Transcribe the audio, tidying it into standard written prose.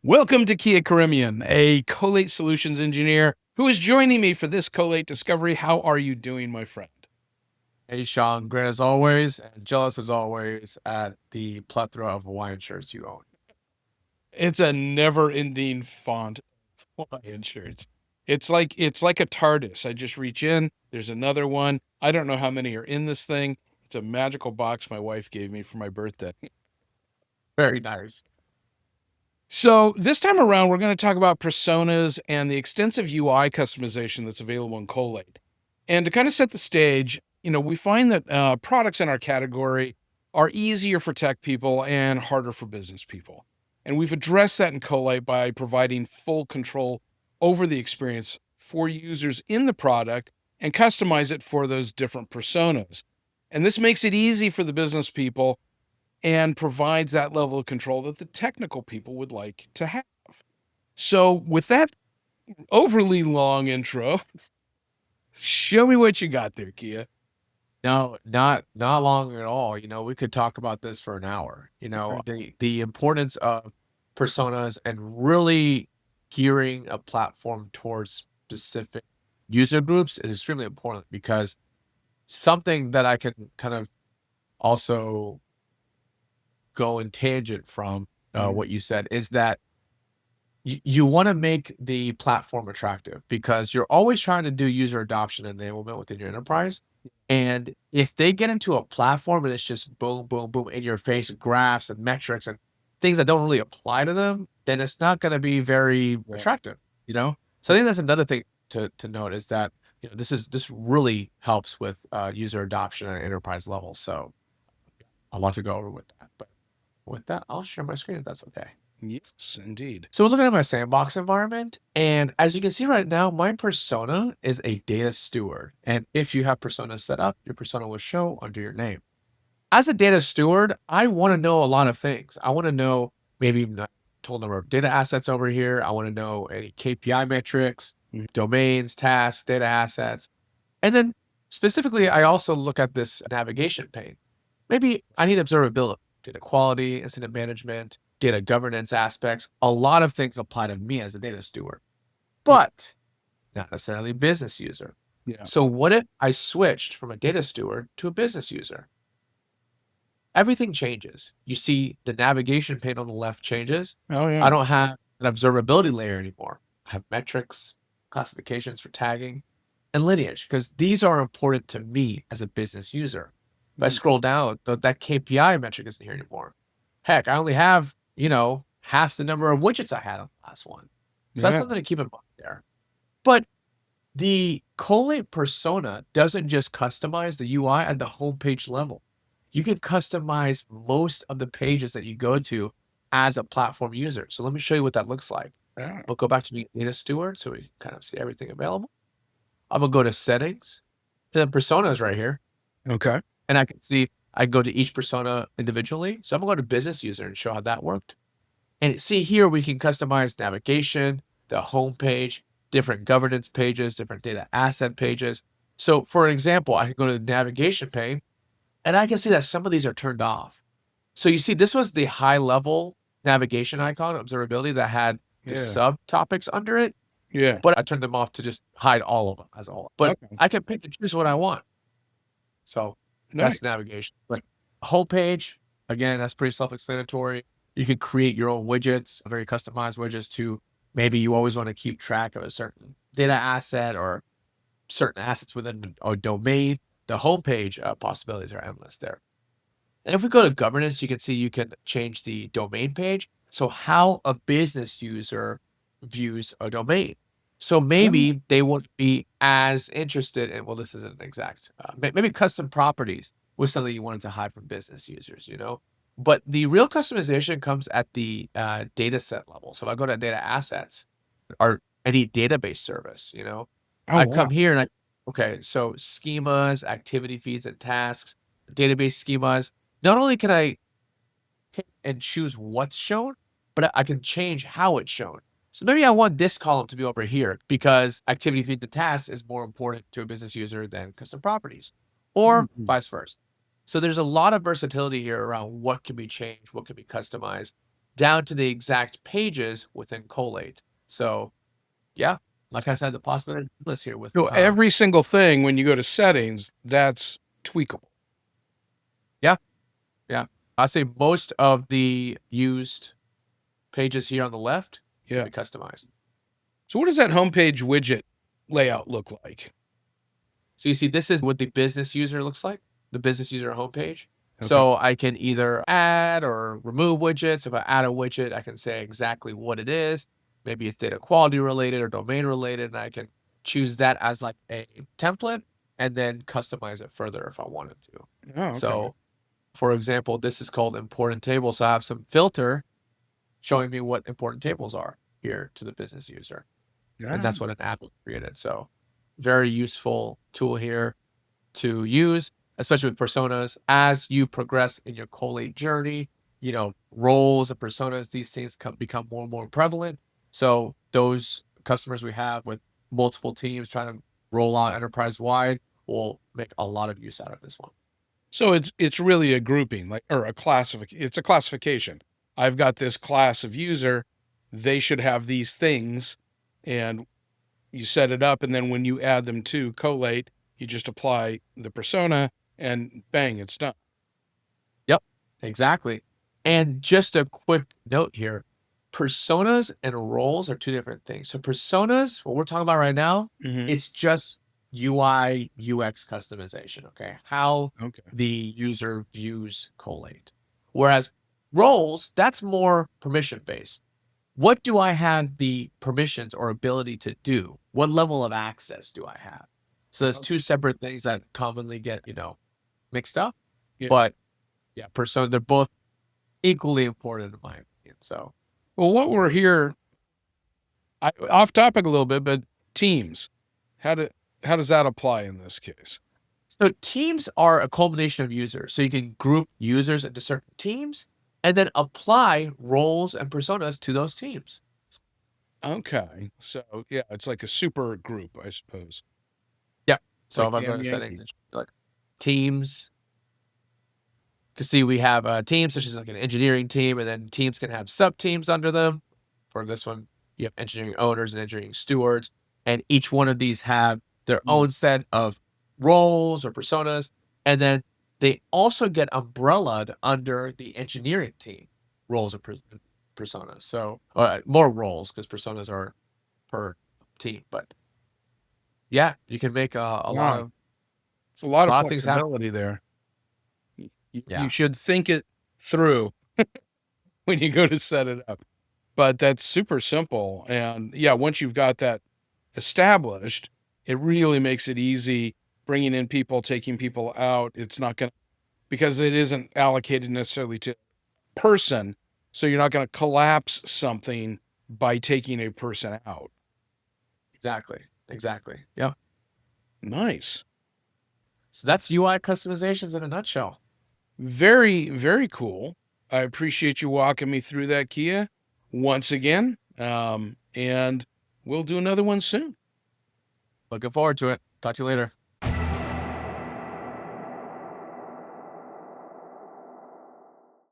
Welcome to Kia Karimian, a Collate Solutions engineer who is joining me for this Collate Discovery. How are you doing, my friend? Hey, Sean, great as always, and jealous as always at the plethora of Hawaiian shirts you own. It's a never-ending font of Hawaiian shirts. It's like a TARDIS. I just reach in, there's another one. I don't know how many are in this thing. It's a magical box my wife gave me for my birthday. Very nice. So this time around, we're going to talk about personas and the extensive UI customization that's available in Collate. And to kind of set the stage, we find that products in our category are easier for tech people and harder for business people. And we've addressed that in Collate by providing full control over the experience for users in the product and customize it for those different personas. And this makes it easy for the business people and provides that level of control that the technical people would like to have. So, with that overly long intro, show me what you got there, Kia. No, not long at all. We could talk about this for an hour. Right. The importance of personas and really gearing a platform towards specific user groups is extremely important because something that I can kind of also go in tangent from Mhm. what you said is that you want to make the platform attractive because you're always trying to do user adoption and enablement within your enterprise. And if they get into a platform and it's just boom, boom, boom in your face, graphs and metrics and things that don't really apply to them, then it's not going to be very Yeah. attractive. So I Yeah. think that's another thing to note is that this really helps with user adoption at enterprise level. So a lot to go over with that. But with that, I'll share my screen if that's okay. Yes, indeed. So we're looking at my sandbox environment, and as you can see right now, my persona is a data steward. And if you have personas set up, your persona will show under your name. As a data steward, I want to know a lot of things. I want to know maybe the total number of data assets over here. I want to know any KPI metrics, Mhm. domains, tasks, data assets. And then specifically, I also look at this navigation pane. Maybe I need observability, data quality, incident management, data governance aspects. A lot of things apply to me as a data steward, Yeah. but not necessarily a business user. Yeah. So what if I switched from a data steward to a business user? Everything changes. You see the navigation pane on the left changes. Oh, I yeah. don't have an observability layer anymore. I have metrics, classifications for tagging, and lineage because these are important to me as a business user. If I Mm. scroll down, that KPI metric isn't here anymore. Heck, I only have, half the number of widgets I had on the last one. So that's Yeah. something to keep in mind there. But the Collate persona doesn't just customize the UI at the homepage level. You can customize most of the pages that you go to as a platform user. So let me show you what that looks like. Yeah. We'll go back to the data steward so we can kind of see everything available. I'm gonna go to settings, the personas right here, Okay. and I can see I can go to each persona individually. So I'm gonna go to business user and show how that worked. And see here, we can customize navigation, the home page, different governance pages, different data asset pages. So for an example, I can go to the navigation pane and I can see that some of these are turned off. So you see, this was the high level navigation icon, observability that had the Yeah. subtopics under it, Yeah. but I turned them off to just hide all of them as a whole. But Okay. I can pick and choose what I want. So Nice. that's navigation. But whole page, again, that's pretty self-explanatory. You can create your own widgets, very customized widgets to maybe you always want to keep track of a certain data asset or certain assets within a domain. The homepage possibilities are endless there. And if we go to governance, you can see you can change the domain page. So how a business user views a domain. So Oh, maybe they won't be as interested in, well, this isn't an exact, maybe custom properties was something you wanted to hide from business users. But the real customization comes at the data set level. So if I go to data assets or any database service, oh, I wow. come here and okay, so schemas, activity feeds and tasks, database schemas. Not only can I pick and choose what's shown, but I can change how it's shown. So maybe I want this column to be over here because activity feed to tasks is more important to a business user than custom properties, or Mhm. vice versa. So there's a lot of versatility here around what can be changed, what can be customized. down to the exact pages within Collate. So yeah, like I said, the possibilities are endless here with So every single thing, when you go to settings, that's tweakable. yeah. I'd say most of the used pages here on the left Yeah. can be customized. So what does that homepage widget layout look like? So you see, this is what the business user looks like, the business user homepage. Okay. So I can either add or remove widgets. If I add a widget, I can say exactly what it is. Maybe it's data quality related or domain related, and I can choose that as like a template and then customize it further if I wanted to. Oh, okay. So for example, this is called important table. So I have some filter showing me what important tables are here to the business user. And that's what an app created. So very useful tool here to use, especially with personas. As you progress in your Collate journey, roles and personas, these things become more and more prevalent. So those customers we have with multiple teams trying to roll out enterprise wide will make a lot of use out of this one. So it's really a grouping, or a classification. It's a classification. I've got this class of user, they should have these things, and you set it up, and then when you add them to Collate, you just apply the persona, and bang, it's done. Yep, exactly. And just a quick note here, personas and roles are two different things. So personas, what we're talking about right now, it's just UI, UX customization, okay? How the user views Collate. Whereas roles, that's more permission-based. What do I have the permissions or ability to do? What level of access do I have? So there's two separate things that commonly get, mixed up. Yeah. But yeah, persona, they're both equally important in my opinion. So, well, what we're here, off topic a little bit, but teams, how does that apply in this case? So teams are a culmination of users. So you can group users into certain teams and then apply roles and personas to those teams. Okay. So yeah, it's like a super group, I suppose. Yeah. So like if I'm going to settings, like teams, because see, we have teams such as like an engineering team, and then teams can have sub teams under them. For this one, you have engineering owners and engineering stewards, and each one of these have their own set of roles or personas, and then they also get umbrellaed under the engineering team roles or personas. So more roles because personas are per team, but yeah, you can make a lot of. It's a lot of things flexibility there. Yeah. You should think it through when you go to set it up. But that's super simple. And yeah, once you've got that established, it really makes it easy bringing in people, taking people out. It's not going to, because it isn't allocated necessarily to person. So you're not going to collapse something by taking a person out. Exactly. Yeah. Nice. So that's UI customizations in a nutshell. Very, very cool. I appreciate you walking me through that, Kia, once again. And we'll do another one soon. Looking forward to it. Talk to you later.